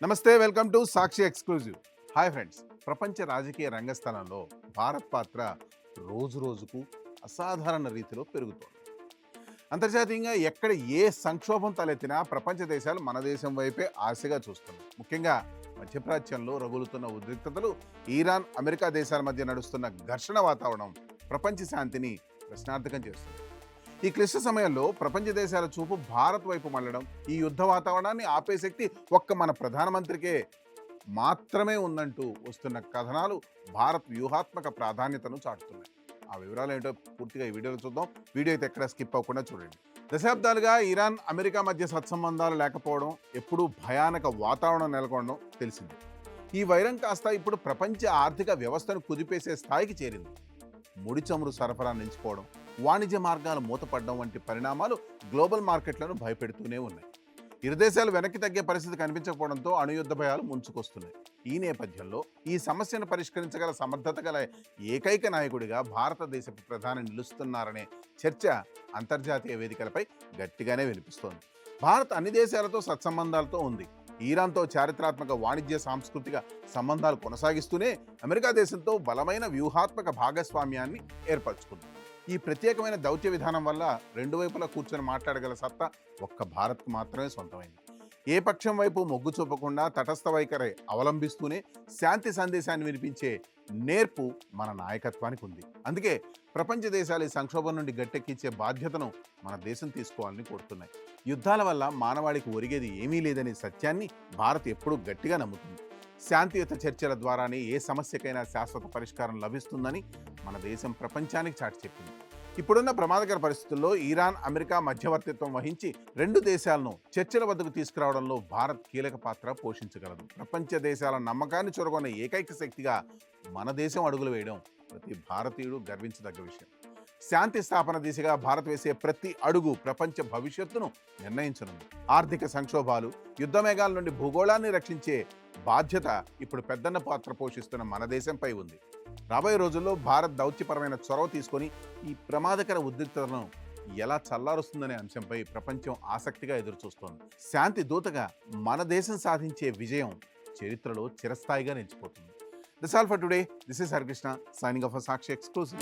నమస్తే, welcome to Sakshi exclusive. Hi friends. ప్రపంచ రాజకీయ రంగస్థలంలో భారత్ పాత్ర రోజు రోజుకు అసాధారణ రీతిలో పెరుగుతోంది. అంతర్జాతీయంగా ఎక్కడ ఏ సంక్షోభం తలెత్తినా ప్రపంచ దేశాలు మన దేశం వైపే ఆశగా చూస్తున్నాయి. ముఖ్యంగా మధ్యప్రాచ్యంలో రగులుతున్న ఉద్రిక్తతలు, ఇరాన్ అమెరికా దేశాల మధ్య నడుస్తున్న ఘర్షణ వాతావరణం ప్రపంచ శాంతిని ప్రశ్నార్థకం చేస్తుంది. ఈ క్లిష్ట సమయంలో ప్రపంచ దేశాల చూపు భారత్ వైపు మళ్ళడం, ఈ యుద్ధ వాతావరణాన్ని ఆపే శక్తి ఒక్క మన ప్రధానమంత్రికే మాత్రమే ఉందంటూ వస్తున్న కథనాలు భారత్ వ్యూహాత్మక ప్రాధాన్యతను చాటుతున్నాయి. ఆ వివరాలు ఏంటో పూర్తిగా ఈ వీడియోలో చూద్దాం. వీడియో అయితే ఎక్కడ స్కిప్ అవ్వకుండా చూడండి. దశాబ్దాలుగా ఇరాన్ అమెరికా మధ్య సత్సంబంధాలు లేకపోవడం, ఎప్పుడూ భయానక వాతావరణం నెలకొనడం తెలిసింది. ఈ వైరం కాస్త ఇప్పుడు ప్రపంచ ఆర్థిక వ్యవస్థను కుదిపేసే స్థాయికి చేరింది. ముడి చమురు సరఫరా నిలిచిపోవడం, వాణిజ్య మార్గాలు మూతపడడం వంటి పరిణామాలు గ్లోబల్ మార్కెట్లను భయపెడుతూనే ఉన్నాయి. ఇరు దేశాలు వెనక్కి తగ్గే పరిస్థితి కనిపించకపోవడంతో అణుయుద్ధ భయాలు ముంచుకొస్తున్నాయి. ఈ నేపథ్యంలో ఈ సమస్యను పరిష్కరించగల సమర్థత గల ఏకైక నాయకుడిగా భారతదేశపు ప్రధాని నిలుస్తున్నారనే చర్చ అంతర్జాతీయ వేదికలపై గట్టిగానే వినిపిస్తోంది. భారత్ అన్ని దేశాలతో సత్సంబంధాలతో ఉంది. ఇరాన్తో చారిత్రాత్మక వాణిజ్య సాంస్కృతిక సంబంధాలు కొనసాగిస్తూనే అమెరికా దేశంతో బలమైన వ్యూహాత్మక భాగస్వామ్యాన్ని ఏర్పరచుకుంది. ఈ ప్రత్యేకమైన దౌత్య విధానం వల్ల రెండు వైపులా కూర్చొని మాట్లాడగల సత్తా ఒక్క భారత్కు మాత్రమే సొంతమైంది. ఏ పక్షం వైపు మొగ్గు చూపకుండా తటస్థ వైఖరి అవలంబిస్తూనే శాంతి సందేశాన్ని వినిపించే నేర్పు మన నాయకత్వానికి ఉంది. అందుకే ప్రపంచ దేశాలు ఈ సంక్షోభం నుండి గట్టెక్కించే బాధ్యతను మన దేశం తీసుకోవాలని కోరుతున్నాయి. యుద్ధాల వల్ల మానవాళికి ఒరిగేది ఏమీ లేదనే సత్యాన్ని భారత్ ఎప్పుడూ గట్టిగా నమ్ముతుంది. శాంతియుత చర్చల ద్వారానే ఏ సమస్యకైనా శాశ్వత పరిష్కారం లభిస్తుందని మన దేశం ప్రపంచానికి చాటి చెప్పింది. ఇప్పుడున్న ప్రమాదకర పరిస్థితుల్లో ఇరాన్ అమెరికా మధ్యవర్తిత్వం వహించి రెండు దేశాలను చర్చల వద్దకు తీసుకురావడంలో భారత్ కీలక పాత్ర పోషించగలదు. ప్రపంచ దేశాల నమ్మకాన్ని చొరగొన్న ఏకైక శక్తిగా మన దేశం అడుగులు వేయడం ప్రతి భారతీయుడు గర్వించదగ్గ విషయం. శాంతి స్థాపన దిశగా భారత్ వేసే ప్రతి అడుగు ప్రపంచ భవిష్యత్తును నిర్ణయించనుంది. ఆర్థిక సంక్షోభాలు, యుద్ధ మేఘాల నుండి భూగోళాన్ని రక్షించే బాధ్యత ఇప్పుడు పెద్దన్న పాత్ర పోషిస్తున్న మన దేశంపై ఉంది. రాబోయే రోజుల్లో భారత్ దౌత్యపరమైన చొరవ తీసుకొని ఈ ప్రమాదకర ఉద్రిక్తతలను ఎలా చల్లారుస్తుందనే అంశంపై ప్రపంచం ఆసక్తిగా ఎదురుచూస్తోంది. శాంతి దూతగా మన దేశం సాధించే విజయం చరిత్రలో చిరస్థాయిగా నిలిచిపోతుంది. That's all for today. This is Harikrishna signing off for Sakshi Exclusive.